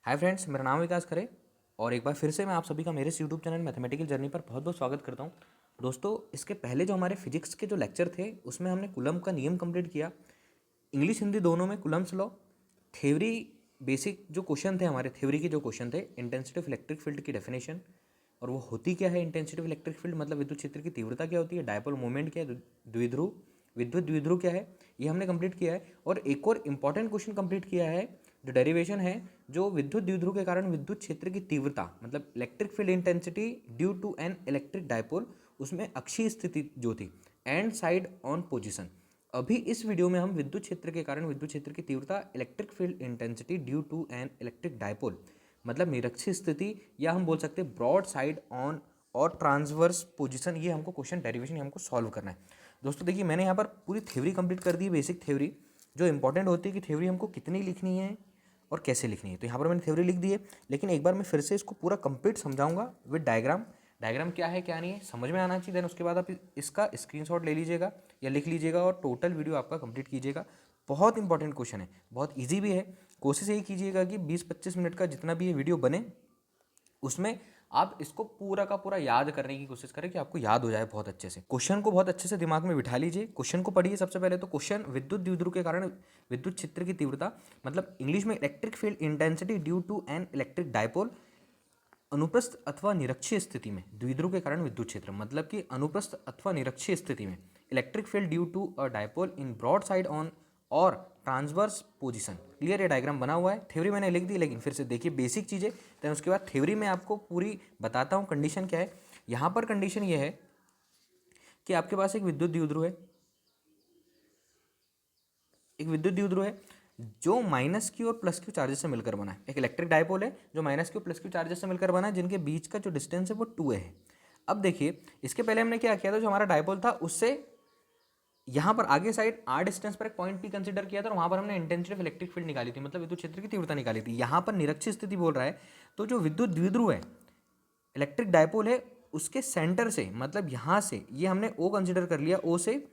Hi friends, मेरा नाम विकास खरे और एक बार फिर से मैं आप सभी का मेरे यूट्यूब चैनल मैथमेटिकल जर्नी पर बहुत बहुत स्वागत करता हूं। दोस्तों, इसके पहले जो हमारे फिजिक्स के जो लेक्चर थे उसमें हमने कूलम का नियम कंप्लीट किया। इंग्लिश हिंदी दोनों में कूलम्स लॉ, थ्योरी, बेसिक जो क्वेश्चन थे हमारे थ्योरी के जो क्वेश्चन थे, इंटेंसिटी ऑफ इलेक्ट्रिक फील्ड की डेफिनेशन और वो होती क्या है इंटेंसिटी ऑफ इलेक्ट्रिक फील्ड, मतलब विद्युत क्षेत्र की तीव्रता क्या होती है, डायपोल मोमेंट क्या है, द्विध्रुव विद्युत द्विध्रुव क्या है, ये हमने कंप्लीट किया है। और एक और इंपॉर्टेंट क्वेश्चन कंप्लीट किया है जो डेरिवेशन है, जो विद्युत द्विध्रुव के कारण विद्युत क्षेत्र की तीव्रता मतलब electric field intensity due to an electric dipole, उसमें अक्षीय स्थिति जो थी एंड साइड ऑन पोजिशन। अभी इस वीडियो में हम विद्युत क्षेत्र के कारण विद्युत क्षेत्र की तीव्रता electric field intensity due to an electric dipole मतलब निरक्षीय स्थिति, या हम बोल सकते हैं ब्रॉड साइड ऑन और ट्रांसवर्स पोजीशन, ये हमको क्वेश्चन डेरिवेशन हमको सॉल्व करना है। दोस्तों देखिए, मैंने यहाँ पर पूरी थ्योरी कंप्लीट कर दी है, बेसिक थ्योरी जो इंपॉर्टेंट होती है कि थ्योरी हमको कितनी लिखनी है और कैसे लिखनी है। तो यहाँ पर मैंने थ्योरी लिख दी है, लेकिन एक बार मैं फिर से इसको पूरा कंप्लीट समझाऊंगा विद डायग्राम। डायग्राम क्या है क्या नहीं है समझ में आना चाहिए। देन उसके बाद आप इसका स्क्रीनशॉट ले लीजिएगा या लिख लीजिएगा और टोटल वीडियो आपका कंप्लीट कीजिएगा। बहुत इंपॉर्टेंट क्वेश्चन है, बहुत ईजी भी है। कोशिश यही कीजिएगा कि 20-25 मिनट का जितना भी ये वीडियो बने उसमें आप इसको पूरा का पूरा याद करने की कोशिश करें कि आपको याद हो जाए बहुत अच्छे से। क्वेश्चन को बहुत अच्छे से दिमाग में बिठा लीजिए। क्वेश्चन को पढ़िए सबसे पहले। तो क्वेश्चन, विद्युत द्विध्रुव के कारण विद्युत क्षेत्र की तीव्रता मतलब इंग्लिश में electric field intensity due to an electric dipole अनुप्रस्थ अथवा निरक्षीय स्थिति में द्विध्रुव के कारण विद्युत क्षेत्र मतलब कि अनुप्रस्थ अथवा निरक्षीय स्थिति में electric field due to a dipole in broadside on और ट्रांसवर्स पोजीशन। क्लियर, ये डायग्राम बना हुआ है। थ्योरी मैंने लिख दी, लेकिन फिर से देखिए बेसिक चीज़ें। तो उसके बाद थ्योरी में आपको पूरी बताता हूँ कंडीशन क्या है। यहाँ पर कंडीशन ये है कि आपके पास एक विद्युत द्विध्रुव है, एक विद्युत द्विध्रुव है जो माइनस क्यू और प्लस क्यू चार्जेस से मिलकर बना है। एक इलेक्ट्रिक डायपोल है जो minus Q plus Q charges से मिलकर बना है, जिनके बीच का जो डिस्टेंस है वो 2a है। अब देखिए, इसके पहले हमने क्या किया था, जो हमारा डायपोल था उससे यहाँ पर आगे साइड आर डिस्टेंस पर एक पॉइंट पी कंसीडर किया था और वहाँ पर हमने इंटेंसिटी ऑफ इलेक्ट्रिक फील्ड निकाली थी, मतलब विद्युत क्षेत्र की तीव्रता निकाली थी। यहाँ पर निरक्षीय स्थिति बोल रहा है, तो जो विद्युत द्विध्रुव है, इलेक्ट्रिक डायपोल है, उसके सेंटर से मतलब यहाँ से ये हमने ओ कंसीडर कर लिया, ओ से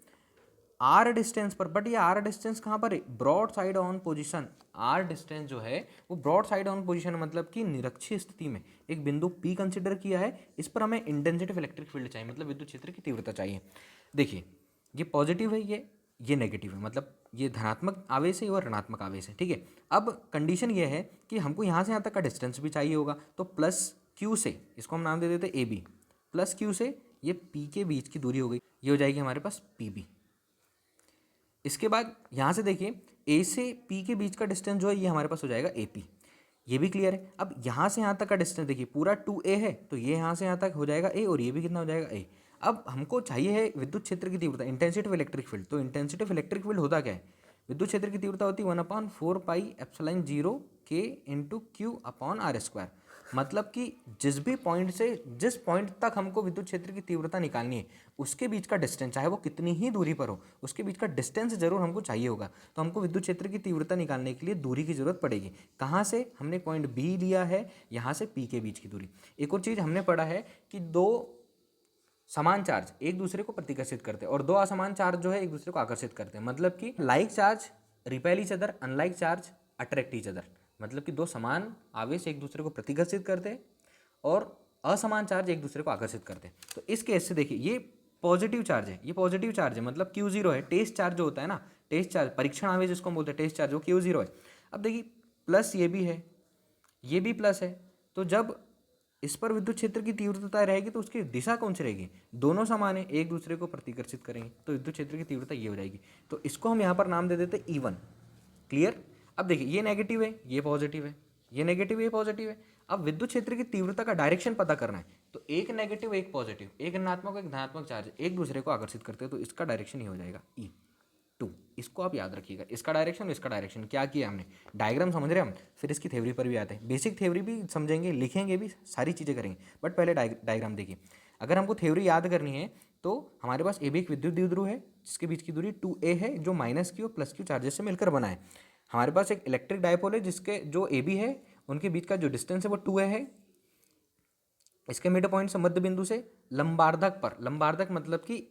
आर डिस्टेंस पर। बट ये आर डिस्टेंस कहाँ पर है, broadside on position. R distance जो है वो ब्रॉड साइड ऑन पोजीशन मतलब कि निरक्षीय स्थिति में एक बिंदु पी कंसीडर किया है। इस पर हमें इंटेंसिटी ऑफ इलेक्ट्रिक फील्ड चाहिए, मतलब विद्युत क्षेत्र की तीव्रता चाहिए। देखिए, ये पॉजिटिव है, ये नेगेटिव है, मतलब ये धनात्मक आवेश है और ऋणात्मक आवेश है। ठीक है, अब कंडीशन ये है कि हमको यहाँ से यहाँ तक का डिस्टेंस भी चाहिए होगा, तो प्लस क्यू से, इसको हम नाम दे देते ए बी, प्लस क्यू से ये पी के बीच की दूरी हो गई, ये हो जाएगी हमारे पास पी बी। इसके बाद यहाँ से देखिए, ए से पी के बीच का डिस्टेंस जो है ये हमारे पास हो जाएगा ए पी। ये भी क्लियर है। अब यहाँ से यहाँ तक का डिस्टेंस देखिए, पूरा 2a है, तो ये यहाँ से यहाँ तक हो जाएगा a और ये भी कितना हो जाएगा a। अब हमको चाहिए है विद्युत क्षेत्र की तीव्रता, इंटेंसिटी ऑफ इलेक्ट्रिक फील्ड। तो इंटेंसिटी ऑफ इलेक्ट्रिक फील्ड होता क्या है, विद्युत क्षेत्र की तीव्रता होती है 1/4πε0 k into Q upon R square. मतलब कि जिस भी पॉइंट से जिस पॉइंट तक हमको विद्युत क्षेत्र की तीव्रता निकालनी है उसके बीच का डिस्टेंस, चाहे वो कितनी ही दूरी पर हो, उसके बीच का डिस्टेंस जरूर हमको चाहिए होगा। तो हमको विद्युत क्षेत्र की तीव्रता निकालने के लिए दूरी की जरूरत पड़ेगी। कहाँ से, हमने पॉइंट बी लिया है, यहाँ से पी के बीच की दूरी। एक और चीज़ हमने पढ़ा है कि दो समान चार्ज एक दूसरे को प्रतिकर्षित करते हैं और दो असमान चार्ज जो है एक दूसरे को आकर्षित करते हैं। मतलब कि like charge repel each other, unlike charge attract each other. मतलब कि दो समान आवेश एक दूसरे को प्रतिकर्षित करते हैं और असमान चार्ज एक दूसरे को आकर्षित करते हैं। तो इस केस से देखिए, ये पॉजिटिव चार्ज है, ये पॉजिटिव चार्ज है, मतलब Q0 है। टेस्ट चार्ज जो होता है ना, टेस्ट चार्ज, परीक्षण आवेश जिसको हम बोलते हैं टेस्ट चार्ज, वो Q0 है। अब देखिए, प्लस ये भी है, ये भी प्लस है, तो जब इस पर विद्युत क्षेत्र की तीव्रता रहेगी तो उसकी दिशा कौन सी रहेगी, दोनों समान है, एक दूसरे को प्रतिकर्षित करेंगे, तो विद्युत क्षेत्र की तीव्रता ये हो जाएगी। तो इसको हम यहाँ पर नाम दे देते हैं E1। क्लियर। अब देखिए, ये नेगेटिव है, ये पॉजिटिव है, ये नेगेटिव है, ये पॉजिटिव है। अब विद्युत क्षेत्र की तीव्रता का डायरेक्शन पता करना है, तो एक नेगेटिव एक पॉजिटिव, एक ऋणात्मक एक धनात्मक चार्ज एक दूसरे को आकर्षित करते हैं, तो इसका डायरेक्शन ये हो जाएगा E2। इसको आप याद रखिएगा, इसका डायरेक्शन, इसका डायरेक्शन। क्या किया हमने, डायग्राम समझ रहे हैं हम, फिर इसकी थ्योरी पर भी आते हैं। बेसिक थ्योरी भी समझेंगे, लिखेंगे भी, सारी चीज़ें करेंगे, बट पहले डायग्राम देखिए। अगर हमको थ्योरी याद करनी है तो हमारे पास ए भी एक विद्युत द्विध्रुव है जिसके बीच की दूरी 2a है, जो minus Q plus Q charges से मिलकर बना है। हमारे पास एक इलेक्ट्रिक डायपोल है जिसके जो ए बी है, उनके बीच का जो डिस्टेंस है वो 2a है। इसके मिड पॉइंट से मध्य बिंदु से लंबार्धक पर, लंबार्धक मतलब कि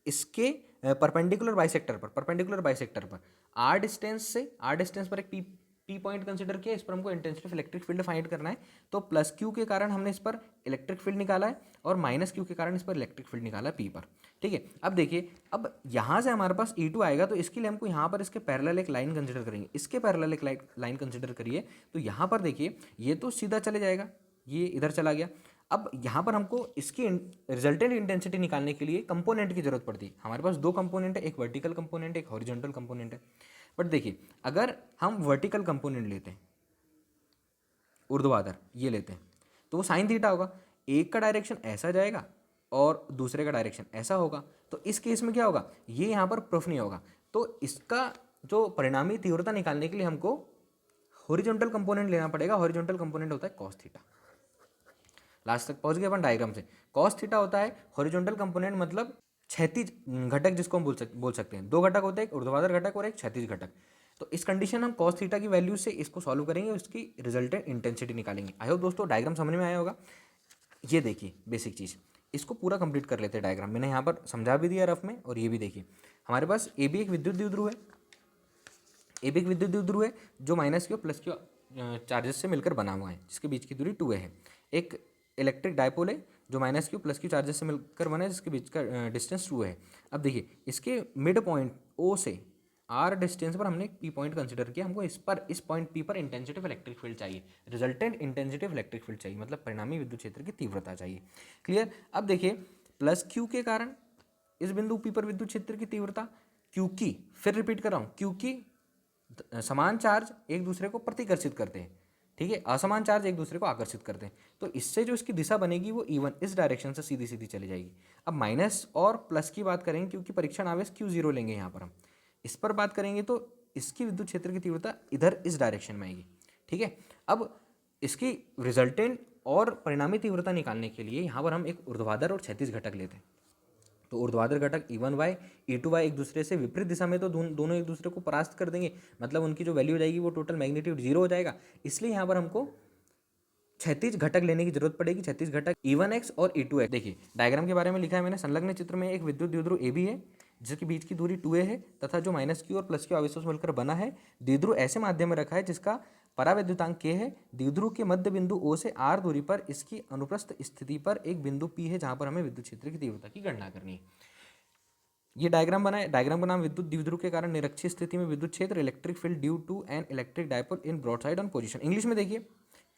इसके परपेंडिकुलर बाइसेक्टर पर, परपेंडिकुलर बाइसेक्टर पर आर डिस्टेंस से, आर डिस्टेंस पर एक पी P पॉइंट कंसिडर किया, इस पर हमको intensity of electric field find करना है। तो प्लस क्यू के कारण हमने इस पर इलेक्ट्रिक फील्ड निकाला है और माइनस क्यू के कारण इस पर इलेक्ट्रिक फील्ड निकाला है P पर। ठीक है, अब देखिए, अब यहाँ से हमारे पास E2 आएगा, तो इसके लिए हमको यहाँ पर इसके पैरेलल एक लाइन कंसिडर करेंगे। इसके पैरेलल एक लाइन कंसिडर करिए, तो यहाँ पर देखिए ये तो सीधा चले जाएगा, ये इधर चला गया। अब यहाँ पर हमको इसकी रिजल्टेंट इंटेंसिटी निकालने के लिए कंपोनेंट की जरूरत पड़ती है। हमारे पास दो कंपोनेंट है, एक वर्टिकल कंपोनेंट, एक हॉरिजॉन्टल कंपोनेंट है। बट देखिए, अगर हम वर्टिकल कंपोनेंट लेते हैं, ऊर्ध्वाधर ये लेते हैं, तो वो साइन थीटा होगा। एक का डायरेक्शन ऐसा जाएगा और दूसरे का डायरेक्शन ऐसा होगा। तो इस केस में क्या होगा, ये यहाँ पर प्रूफ नहीं होगा। तो इसका जो परिणामी तीव्रता निकालने के लिए हमको हॉरिजॉन्टल कंपोनेंट लेना पड़ेगा। हॉरिजॉन्टल कंपोनेंट होता है कॉस थीटा। लास्ट तक पहुंच गए अपन डायग्राम से। कॉस थीटा होता है हॉरिजॉन्टल कंपोनेंट, मतलब क्षैतिज घटक, जिसको हम बोल सकते हैं। दो घटक होते हैं, एक ऊर्ध्वाधर घटक और एक क्षैतिज घटक। तो इस कंडीशन हम कॉस थीटा की वैल्यू से इसको सॉल्व करेंगे, उसकी रिजल्टेंट इंटेंसिटी निकालेंगे। आई होप दोस्तों डायग्राम समझ में आया होगा। ये देखिए बेसिक चीज़, इसको पूरा कंप्लीट कर लेते हैं डायग्राम। मैंने यहाँ पर समझा भी दिया रफ में। और ये भी देखिए, हमारे पास ए बी एक विद्युत द्विध्रुव है, ए बी एक विद्युत द्विध्रुव है जो minus Q plus Q charges से मिलकर बना हुआ है, जिसके बीच की दूरी 2a है। एक इलेक्ट्रिक डायपोल है जो minus Q plus Q charges से मिलकर बना है, जिसके बीच का डिस्टेंस 2 है। अब देखिए, इसके मिड पॉइंट O से R डिस्टेंस पर हमने P पॉइंट कंसिडर किया। हमको इस पॉइंट P पर इंटेंसिटी ऑफ इलेक्ट्रिक फील्ड चाहिए, resultant intensity of electric field चाहिए, मतलब परिणामी विद्युत क्षेत्र की तीव्रता चाहिए। क्लियर। अब देखिए, प्लस क्यू के कारण इस बिंदु P पर विद्युत क्षेत्र की तीव्रता, क्योंकि फिर रिपीट कर रहा हूँ, क्योंकि समान चार्ज एक दूसरे को प्रतिकर्षित करते हैं। ठीक है, असमान चार्ज एक दूसरे को आकर्षित करते हैं। तो इससे जो इसकी दिशा बनेगी वो E1 इस डायरेक्शन से सीधी सीधी चली जाएगी। अब माइनस और प्लस की बात करेंगे, क्योंकि परीक्षण आवेश Q0 लेंगे यहाँ पर हम। इस पर बात करेंगे तो इसकी विद्युत क्षेत्र की तीव्रता इधर इस डायरेक्शन में आएगी। ठीक है, अब इसकी रिजल्टेंट और परिणामी तीव्रता निकालने के लिए यहाँ पर हम एक ऊर्ध्वाधर और क्षैतिज घटक लेते हैं। तो ऊर्ध्वाधर घटक E1y E2y एक दूसरे से विपरीत दिशा में, तो दोनों एक दूसरे को परास्त कर देंगे, मतलब उनकी जो वैल्यू हो जाएगी वो टोटल मैग्नीट्यूड 0 हो जाएगा। इसलिए यहाँ पर हमको क्षैतिज घटक लेने की जरूरत पड़ेगी, क्षैतिज घटक E1x और E2x। देखिए डायग्राम के बारे में लिखा है मैंने, संलग्न चित्र में एक विद्युत द्विध्रुव AB है जिसके बीच की दूरी 2a है तथा जो माइनस क्यू और प्लस क्यू आवेशों से मिलकर बना है। द्विध्रुव ऐसे माध्यम में रखा है जिसका परावैद्युतांक k है। द्विध्रुव के मध्य बिंदु O से R दूरी पर इसकी अनुप्रस्थ स्थिति पर एक बिंदु P है जहां पर हमें विद्युत क्षेत्र की तीव्रता की गणना करनी है। ये डायग्राम बनाए, डायग्राम का नाम विद्युत द्विध्रुव के कारण निरक्षीय स्थिति में विद्युत क्षेत्र, electric field due to an electric dipole in broadside on position. English में देखिए,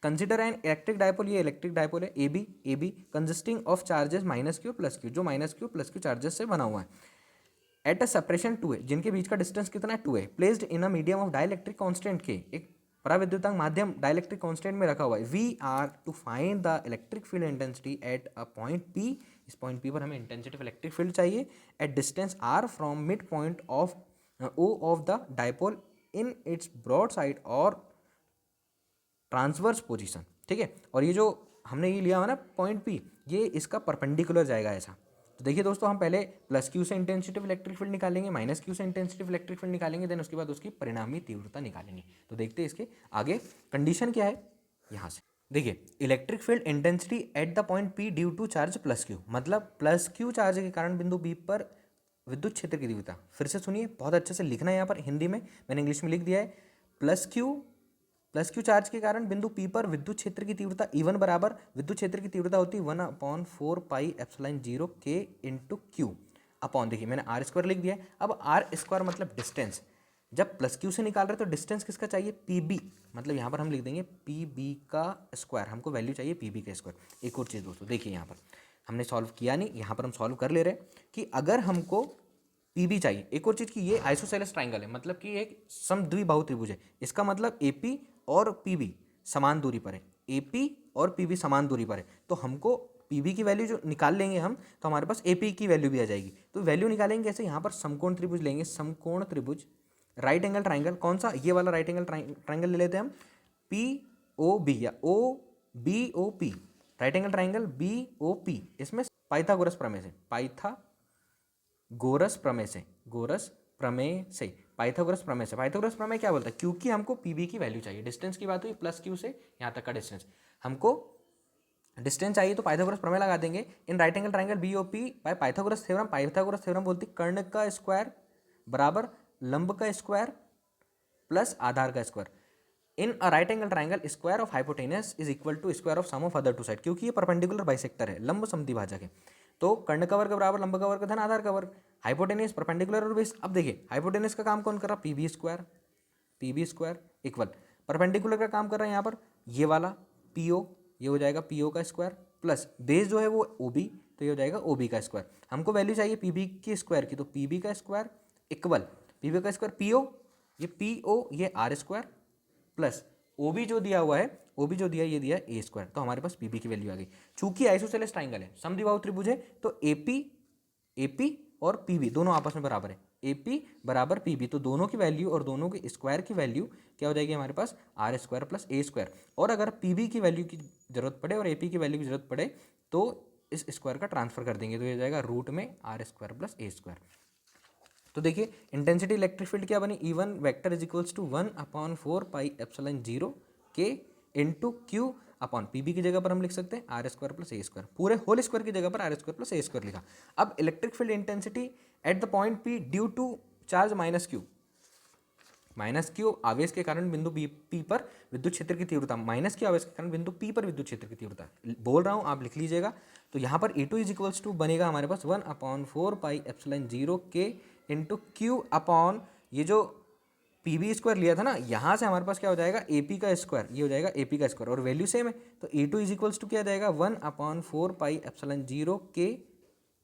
कंसिडर एन इलेक्ट्रिक डायपोल, ये इलेक्ट्रिक डायपोल है A B consisting of charges minus Q plus Q, जो minus Q plus Q charges से बना हुआ है, at a separation 2a, जिनके बीच का डिस्टेंस कितना है 2a, placed in a medium of dielectric constant के, एक पराविद्युतांक माध्यम डाइलेक्ट्रिक कांस्टेंट में रखा हुआ है। We are to find the electric field intensity at a point P। इस पॉइंट P पर हमें इंटेंसिटी ऑफ इलेक्ट्रिक फील्ड चाहिए at distance R from mid point of O of the dipole in its broad side और transverse position. ठीक है, और ये जो हमने ये लिया हुआ ना पॉइंट P, ये इसका परपेंडिकुलर जाएगा ऐसा। तो देखिए दोस्तों, हम पहले प्लस क्यू से इंटेंसिटी ऑफ इलेक्ट्रिक फील्ड निकालेंगे, माइनस क्यू से इंटेंसिटी ऑफ इलेक्ट्रिक फील्ड निकालेंगे, देन उसके बाद उसकी परिणामी तीव्रता निकालेंगे। तो देखते हैं इसके आगे कंडीशन क्या है। यहाँ से देखिए, electric field intensity at the point P due to charge plus Q, मतलब प्लस क्यू चार्ज के कारण बिंदु B पर विद्युत क्षेत्र की तीव्रता। फिर से सुनिए, बहुत अच्छे से लिखना है यहाँ पर, हिंदी में मैंने इंग्लिश में लिख दिया है। प्लस क्यू चार्ज के कारण बिंदु P पर विद्युत क्षेत्र की तीव्रता E1 बराबर, विद्युत क्षेत्र की तीव्रता होती है 1/4 pi epsilon 0 K into Q upon, देखिए मैंने R स्क्वायर लिख दिया है। अब R स्क्वायर मतलब डिस्टेंस, जब प्लस क्यू से निकाल रहे तो डिस्टेंस किसका चाहिए PB, मतलब यहाँ पर हम लिख देंगे PB का स्क्वायर, हमको वैल्यू चाहिए PB का स्क्वायर। एक और चीज़ दोस्तों देखिए, यहाँ पर हमने सॉल्व किया नहीं, यहाँ पर हम सॉल्व कर ले रहे हैं कि अगर हमको PB चाहिए। एक और चीज़ की ये आइसोसेलेस ट्राइंगल है, मतलब कि एक समद्विबाहु त्रिभुज है, इसका मतलब AP और PB समान दूरी पर है, AP और PB समान दूरी पर है। तो हमको PB की वैल्यू जो निकाल लेंगे हम, तो हमारे पास AP की वैल्यू भी आ जाएगी। तो वैल्यू निकालेंगे कैसे, यहाँ पर समकोण त्रिभुज लेंगे, समकोण त्रिभुज राइट एंगल ट्राइंगल, कौन सा, ये वाला राइट एंगल ट्राइंगल ले लेते हैं हम, POB या OBOP, right angle triangle BOP। इसमें पाइथागोरस प्रमेय से, पाइथागोरस प्रमेय क्या बोलता है, क्योंकि हमको PB की वैल्यू चाहिए। डिस्टेंस की बात हुई, प्लस क्यू से यहाँ तक का डिस्टेंस, हमको डिस्टेंस चाहिए तो पाइथागोरस प्रमेय लगा देंगे। In right angle triangle BOP by Pythagoras theorem बोलती कर्ण का स्क्वायर बराबर लंब का स्क्वायर प्लस आधार का square. In a right angle triangle square of hypotenuse is equal to square of sum of other two side, क्योंकि ये परपेंडिकुलर बाइसेक्टर है, लंब समद्विभाजक है, तो कर्ण का वर्ग बराबर लंब का वर्ग धन आधार का वर्ग, हाइपोटेनस परपेंडिकुलर और बेस। अब देखिए हाइपोटेनस का काम कौन कर रहा, P B square equal perpendicular का काम कर रहा है यहाँ पर ये वाला पी ओ, ये हो जाएगा पी ओ का स्क्वायर प्लस बेस जो है वो ओ बी, तो ये हो जाएगा ओ बी का स्क्वायर। हमको वैल्यू चाहिए पी बी की स्क्वायर की, तो पी बी का स्क्वायर इक्वल पी बी का स्क्वायर पी ओ, ये पी ओ ये R square plus O B जो दिया हुआ है, ओ बी जो दिया ये दिया ए स्क्वायर, तो हमारे पास पी बी की वैल्यू आ गई। चूंकि आइसोसेलेस ट्राइंगल है, समद्विबाहु त्रिभुज है, तो ए पी और पी बी दोनों आपस में बराबर है, ए पी बराबर पी बी, तो दोनों की वैल्यू और दोनों के स्क्वायर की वैल्यू क्या हो जाएगी हमारे पास R square plus A square. और अगर पी बी की वैल्यू की जरूरत पड़े और ए पी की वैल्यू की जरूरत पड़े तो इस स्क्वायर का ट्रांसफर कर देंगे, तो ये हो जाएगा रूट में R square plus A square. तो देखिए इंटेंसिटी इलेक्ट्रिक फील्ड क्या बनी, E one vector is equals to 1/4 pi epsilon 0 के into Q upon P B की जगह पर हम लिख सकते हैं R square plus A square, पूरे होल स्क्वायर की जगह पर R square plus A square लिखा। अब electric field intensity at the point P due to charge minus Q आवेश के कारण बिंदु बी पी पर विद्युत क्षेत्र की तीव्रता, माइनस क्यू आवेश के कारण बिंदु पी पर विद्युत क्षेत्र की तीव्रता बोल रहा हूँ, आप लिख लीजिएगा। तो यहाँ पर E2 इज इक्वल्स टू बनेगा हमारे पास 1/4 पाई एप्सिलॉन 0 के इंटू क्यू अपॉन ये जो पी बी स्क्वायर लिया था ना, यहाँ से हमारे पास क्या हो जाएगा ए पी का स्क्वायर, ये हो जाएगा ए पी का स्क्वायर और वैल्यू सेम है, तो E2 इज इक्वल्स टू क्या आ जाएगा 1/4 पाई एप्सिलॉन 0 के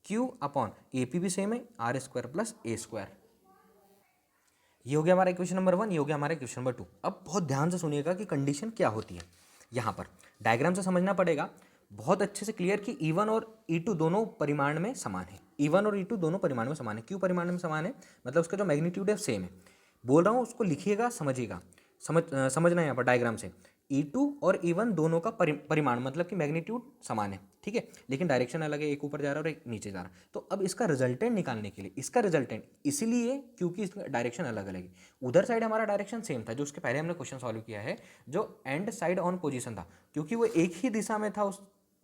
क्यू अपॉन ए पी भी सेम है R square plus A square. ये हो गया हमारा इक्वेशन नंबर 1, ये हो गया हमारा इक्वेशन नंबर 2। अब बहुत ध्यान से सुनिएगा कि कंडीशन क्या होती है, यहाँ पर डायग्राम से समझना पड़ेगा बहुत अच्छे से क्लियर कि E1 और E2 दोनों परिमाण में समान है, E1 और E2 दोनों परिमाण में समान है। क्यों परिमाण में समान है, मतलब उसका जो मैग्नीट्यूड है सेम है। बोल रहा हूँ उसको लिखिएगा, समझिएगा, समझना है यहाँ पर डायग्राम से। E2 और E1 दोनों का परिमाण मतलब कि मैग्नीट्यूड समान है, ठीक है, लेकिन डायरेक्शन अलग है, एक ऊपर जा रहा है और एक नीचे जा रहा है। तो अब इसका रिजल्टेंट निकालने के लिए, इसका रिजल्टेंट इसीलिए क्योंकि इसका डायरेक्शन अलग अलग है। उधर साइड हमारा डायरेक्शन सेम था जो उसके पहले हमने क्वेश्चन सॉल्व किया है, जो एंड साइड ऑन पोजीशन था, क्योंकि वो एक ही दिशा में था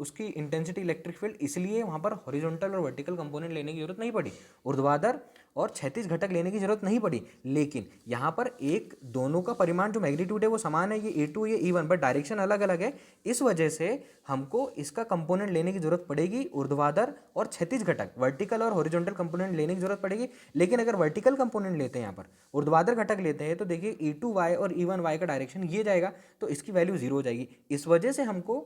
उसकी इंटेंसिटी इलेक्ट्रिक फील्ड, इसलिए वहाँ पर हॉरिजॉन्टल और वर्टिकल कंपोनेंट लेने की जरूरत नहीं पड़ी, ऊर्ध्वाधर और क्षैतिज घटक लेने की जरूरत नहीं पड़ी। लेकिन यहाँ पर एक दोनों का परिमाण जो मैग्नीट्यूड है वो समान है, ये E2 ये E1, बट डायरेक्शन अलग अलग है, इस वजह से हमको इसका कंपोनेंट लेने की जरूरत पड़ेगी ऊर्ध्वाधर और क्षैतिज घटक, वर्टिकल और हॉरिजॉन्टल कंपोनेंट लेने की जरूरत पड़ेगी। लेकिन अगर वर्टिकल कंपोनेंट लेते हैं, यहाँ पर ऊर्ध्वाधर घटक लेते हैं, तो देखिए E2y और E1y का डायरेक्शन ये जाएगा, तो इसकी वैल्यू 0 हो जाएगी। इस वजह से हमको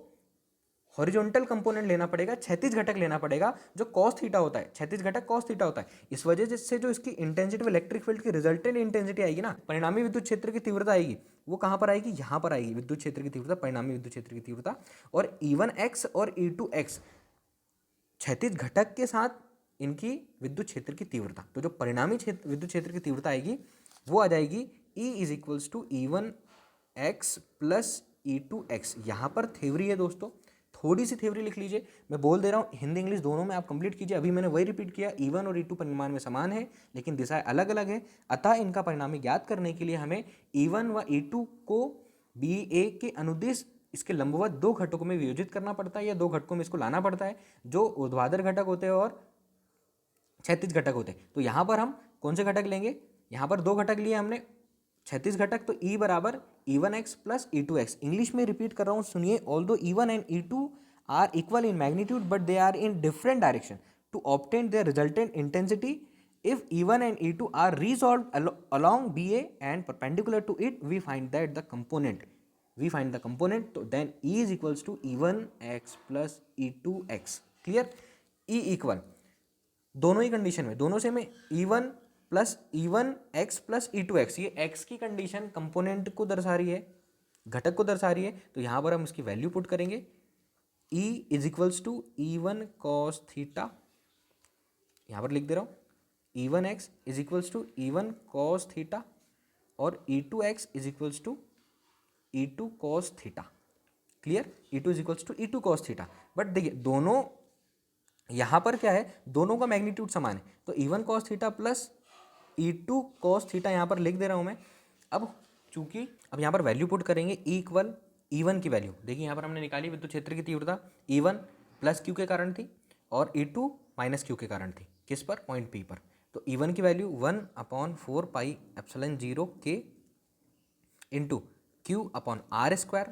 हॉरिजॉन्टल कंपोनेंट लेना पड़ेगा, क्षैतिज घटक लेना पड़ेगा जो कॉस थीटा होता है, क्षैतिज घटक कॉस थीटा होता है। इस वजह से जो इसकी इंटेंसिटी इलेक्ट्रिक फील्ड की रिजल्टेंट इंटेंसिटी आएगी ना, परिणामी विद्युत क्षेत्र की तीव्रता आएगी, वो कहाँ पर आएगी, यहाँ पर आएगी, विद्युत क्षेत्र की तीव्रता, परिणामी विद्युत क्षेत्र की तीव्रता। और E1x और E2x क्षैतिज घटक के साथ इनकी विद्युत क्षेत्र की तीव्रता, तो जो परिणामी विद्युत क्षेत्र की तीव्रता आएगी वो आ जाएगी E is equals to E1x plus E2x। यहाँ पर थ्योरी है दोस्तों, थोड़ी सी थ्योरी लिख लीजिए, मैं बोल दे रहा हूँ, हिंदी इंग्लिश दोनों में आप कंप्लीट कीजिए। अभी मैंने वही रिपीट किया, E1 और E2 परिमाण में समान है लेकिन दिशाएं अलग अलग है, अतः इनका परिणामी ज्ञात करने के लिए हमें E1 व E2 को BA के अनुदिश इसके लंबवत दो घटकों में वियोजित करना पड़ता है, या दो घटकों में इसको लाना पड़ता है, जो ऊर्ध्वाधर घटक होते हैं और क्षैतिज घटक होते हैं। तो यहाँ पर हम कौन से घटक लेंगे, यहाँ पर दो घटक लिए हमने क्षैतिज घटक, तो E बराबर E1x प्लस E2x। इंग्लिश में रिपीट कर रहा हूँ, सुनिए, although E1 and E2 are equal in magnitude but they are in different direction to obtain their resultant intensity. If E1 and E2 are resolved along BA and perpendicular to it, we find the component, तो then E is equals to E1x plus E2x। Clear, E equal दोनों ही condition में, दोनों से में E1 plus E1x plus E2x, ये x की condition component को दर्शा रही है, घटक को दर्शा रही है, तो यहाँ पर हम इसकी वैल्यू पुट करेंगे। E is equals to E1 cos theta, यहाँ पर लिख दे रहा हूँ, E1x is equals to E1 cos theta और E2x is equals to E2 cos theta. Clear, E2 is equals to E2 cos theta. But देखिए दोनों यहाँ पर क्या है, दोनों का मैग्नीट्यूड समान है, तो E1 cos theta plus E2 cos theta यहाँ पर लिख दे रहा हूँ मैं। अब चूंकि अब यहाँ पर वैल्यू पुट करेंगे, E इक्वल E1 की वैल्यू देखिए, यहाँ पर हमने निकाली विद्युत क्षेत्र की तीव्रता, E1 प्लस क्यू के कारण थी और E2 माइनस क्यू के कारण थी, किस पर, पॉइंट P पर। तो E1 की वैल्यू 1/4 पाई एप्सिलॉन 0 के into Q upon R square,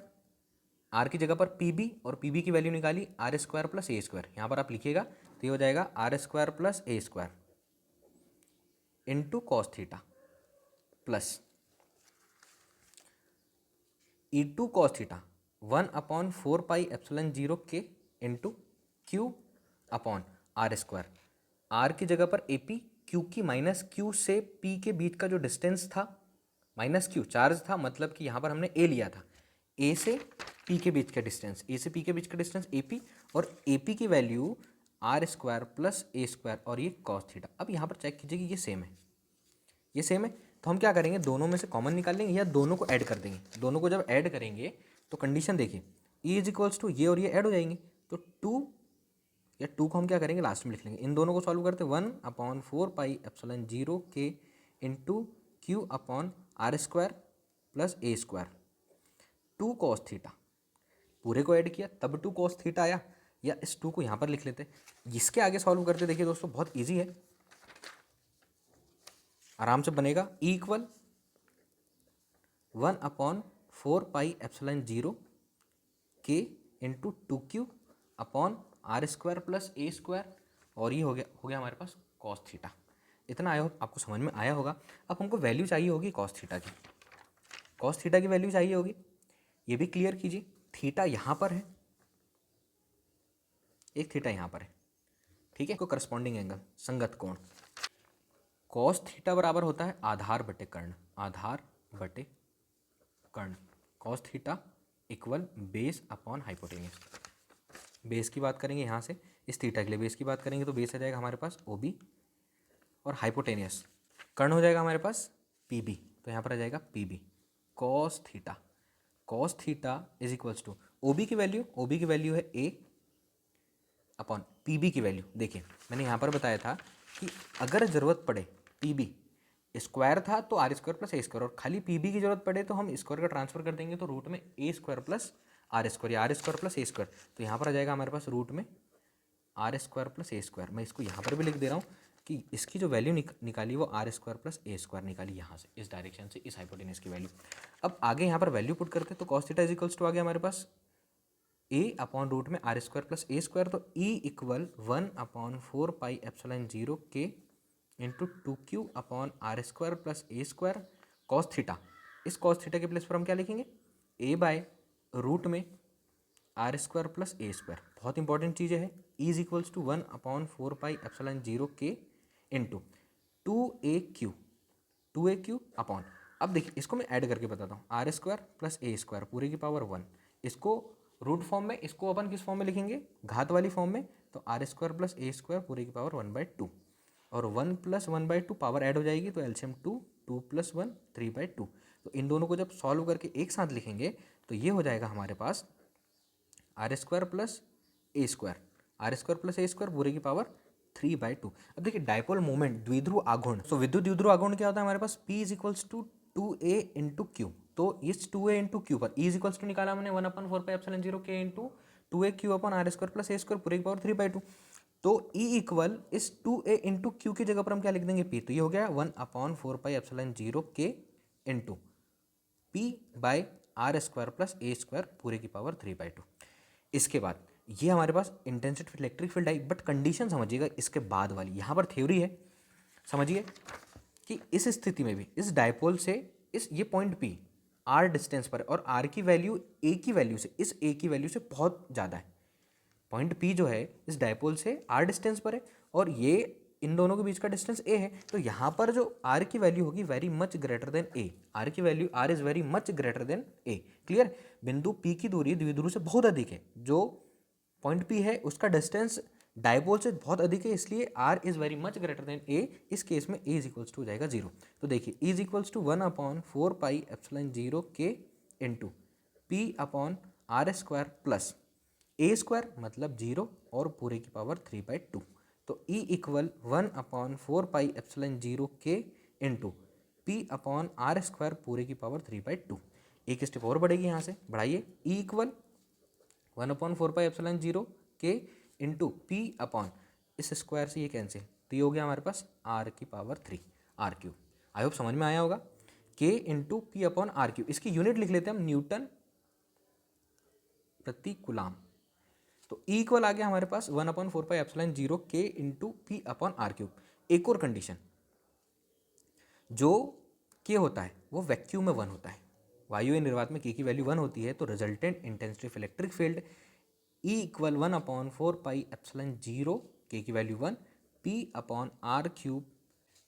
R की जगह पर पी बी और पी बी की वैल्यू निकाली R square plus A square, यहाँ पर आप लिखिएगा तो ये हो जाएगा R square plus A square into cos theta plus E two cos theta 1/4 pi epsilon 0 के into Q upon R square, R की जगह पर ए पी, क्यू की माइनस क्यू से पी के बीच का जो डिस्टेंस था, माइनस क्यू चार्ज था, मतलब कि यहाँ पर हमने ए लिया था, ए से पी के बीच का डिस्टेंस, ए से पी के बीच का डिस्टेंस ए पी, और ए पी की value R square plus A square और ये कॉस थीटा। अब यहाँ पर चेक कीजिए कि ये सेम है, ये सेम है, तो हम क्या करेंगे, दोनों में से कॉमन निकाल लेंगे या दोनों को ऐड कर देंगे। दोनों को जब ऐड करेंगे तो कंडीशन देखिए, ई इज इक्वल्स टू ये और ये ऐड हो जाएंगे, तो 2 या 2 को हम क्या करेंगे लास्ट में लिख लेंगे। इन दोनों को सॉल्व करते 1/4 पाई एप्सिलॉन 0 के into Q upon R square plus A square 2 cos theta, पूरे को ऐड किया तब 2 कॉस थीटा आया, या इस 2 को यहाँ पर लिख लेते, इसके आगे सॉल्व करते। देखिए दोस्तों बहुत ईजी है, आराम से बनेगा। ई इक्वल 1/4 पाई एप्सिलॉन 0 के into 2Q upon R square plus A square, और ये हो गया हमारे पास कॉस थीटा। इतना आया आपको समझ में आया होगा। अब हमको वैल्यू चाहिए होगी कॉस थीटा की, कॉस थीटा की वैल्यू चाहिए होगी, ये भी क्लियर कीजिए। थीटा यहाँ पर है, एक थीटा यहाँ पर है, ठीक है, को करस्पॉन्डिंग एंगल संगत कोण, कॉस थीटा बराबर होता है आधार बटे कर्ण, आधार बटे कर्ण, cos theta equal base upon hypotenuse. Base की बात करेंगे यहाँ से, इस थीटा के लिए बेस की बात करेंगे तो बेस आ जाएगा हमारे पास ओ बी, और हाइपोटेनियस कर्ण हो जाएगा हमारे पास पी बी, तो यहाँ पर आ जाएगा P B cos theta, cos theta is equals to O B की वैल्यू है ए अपॉन पी बी की वैल्यू। देखिए मैंने यहाँ पर बताया था कि अगर ज़रूरत पड़े, पी बी स्क्वायर था तो R square plus A square, और खाली पी बी की जरूरत पड़े तो हम स्क्वायर का ट्रांसफर कर देंगे, तो रूट में A square plus R square या R square plus A square, तो यहाँ पर आ जाएगा हमारे पास रूट में R square plus A square. मैं इसको यहाँ पर भी लिख दे रहा हूँ कि इसकी जो वैल्यू निकाली वो R square plus A square निकाली यहाँ से, इस डायरेक्शन से, इस हाइपोटेनस की वैल्यू। अब आगे यहाँ पर वैल्यू पुट करते तो cos theta is equals to आ गया हमारे पास ए अपॉन रूट में R square plus A square, तो ई इक्वल 1/4 पाई एप्सिलॉन 0 के into 2Q upon R square plus A square cos theta. इस कॉस थीटा के प्लेस पर हम क्या लिखेंगे, ए बाय रूट में R square plus A square. बहुत इंपॉर्टेंट चीज़ें है, E is equals to 1/4 pi epsilon 0 के इंटू 2AQ अपॉन, अब देखिए इसको मैं ऐड करके बताता हूँ, R square plus A square पूरे की पावर 1, इसको रूट फॉर्म में, इसको अपन किस फॉर्म में लिखेंगे, घात वाली फॉर्म में, तो R square plus A square पूरे की पावर 1/2, और 1 + 1/2 पावर ऐड हो जाएगी तो एलसीएम 2, 2 + 1 3/2। तो इन दोनों को जब सॉल्व करके एक साथ लिखेंगे तो ये हो जाएगा हमारे पास R square plus A square, R square plus A square पूरे की पावर 3/2। अब देखिए डायपोल मोमेंट द्विध्रुव आघूर्ण, सो विद्युत द्विध्रुव आघूर्ण क्या होता है हमारे पास, P is equals to 2A into Q, तो इस 2A इंटू क्यू पर E इज इक्वल्स टू निकाला हमने 1/4 पाई एप्सिलॉन 0 के into 2AQ upon R square plus A square पूरे की पावर 3/2। तो E इक्वल इस 2A इंटू क्यू की जगह पर हम क्या लिख देंगे, P, तो ये हो गया 1/4 पाई एप्सिलॉन 0 के into P by R square plus A square पूरे की पावर 3/2। इसके बाद ये हमारे पास इंटेंसिटी इलेक्ट्रिक फील्ड आई, बट कंडीशन समझिएगा इसके बाद वाली, यहाँ पर थ्योरी है, समझिए कि इस स्थिति में भी इस डायपोल से इस ये पॉइंट P आर डिस्टेंस पर, और आर की वैल्यू ए की वैल्यू से, इस ए की वैल्यू से बहुत ज़्यादा है। पॉइंट P जो है इस डायपोल से आर डिस्टेंस पर है, और ये इन दोनों के बीच का डिस्टेंस ए है, तो यहाँ पर जो आर की वैल्यू होगी very much greater than A, R की value R is very much greater than A. Clear, बिंदु P की दूरी द्विध्रुव से बहुत अधिक है, जो पॉइंट P है उसका डिस्टेंस डायपोल से बहुत अधिक है, इसलिए R is very much greater than A. इस केस में ए इज इक्वल्स टू हो जाएगा 0। तो देखिए E is equals to 1/4 pi epsilon 0 के into P upon R square plus A square मतलब 0 और पूरे की पावर 3/2। तो ई इक्वल 1/4 पाई एप्सिलॉन 0 के into P upon R square पूरे की पावर 3/2। एक स्टेप और बढ़ेगी यहाँ से, बढ़ाइए, ई इक्वल 1/4 पाई एप्सिलॉन 0 के इंटू P अपॉन इस स्क्वायर से ये कैंसिल, तो ये हो गया हमारे पास r की power 3 r cube. I hope समझ में आया होगा के into P upon R cube, इसकी यूनिट लिख लेते हैं हम न्यूटन प्रति कूलाम। तो ई इक्वल आ गया हमारे पास 1/4πε0 के into P upon R cube. एक और कंडीशन, जो के होता है वो वैक्यूम में 1 होता है, वायु या निर्वात में के की वैल्यू 1 होती है, तो resultant intensity of electric field E equal 1/4πε0 के की वैल्यू 1 P upon R cube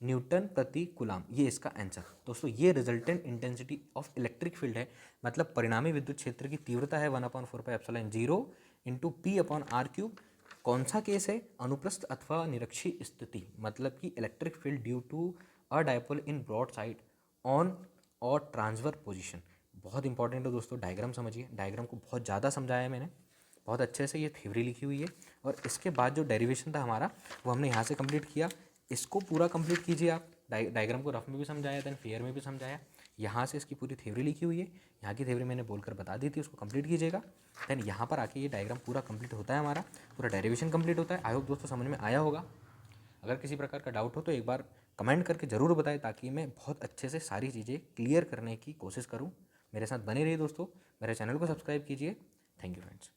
newton प्रति कूलाम। ये इसका आंसर दोस्तों, ये resultant intensity of electric field है, मतलब परिणामी विद्युत क्षेत्र की तीव्रता है 1/4πε0 into P upon R cube. कौन सा केस है? अनुप्रस्थ अथवा निरक्षीय स्थिति, मतलब कि electric field due to a dipole in broadside on और ट्रांसफर पोजीशन। बहुत इंपॉर्टेंट है दोस्तों, डायग्राम समझिए, डायग्राम को बहुत ज़्यादा समझाया है मैंने, बहुत अच्छे से ये थ्योरी लिखी हुई है। और इसके बाद जो डेरिवेशन था हमारा वो हमने यहाँ से कंप्लीट किया, इसको पूरा कंप्लीट कीजिए आप। डायग्राम को रफ में भी समझाया, देन फेयर में भी समझाया, यहाँ से इसकी पूरी थ्योरी लिखी हुई है, यहाँ की थ्योरी मैंने बोलकर बता दी थी, उसको कंप्लीट कीजिएगा। देन यहाँ पर आके ये डायग्राम पूरा कंप्लीट होता है, हमारा पूरा डेरिवेशन कंप्लीट होता है। आई होप दोस्तों समझ में आया होगा। अगर किसी प्रकार का डाउट हो तो एक बार कमेंट करके ज़रूर बताएं, ताकि मैं बहुत अच्छे से सारी चीज़ें क्लियर करने की कोशिश करूँ। मेरे साथ बने रहिए दोस्तों, मेरे चैनल को सब्सक्राइब कीजिए। Thank you friends.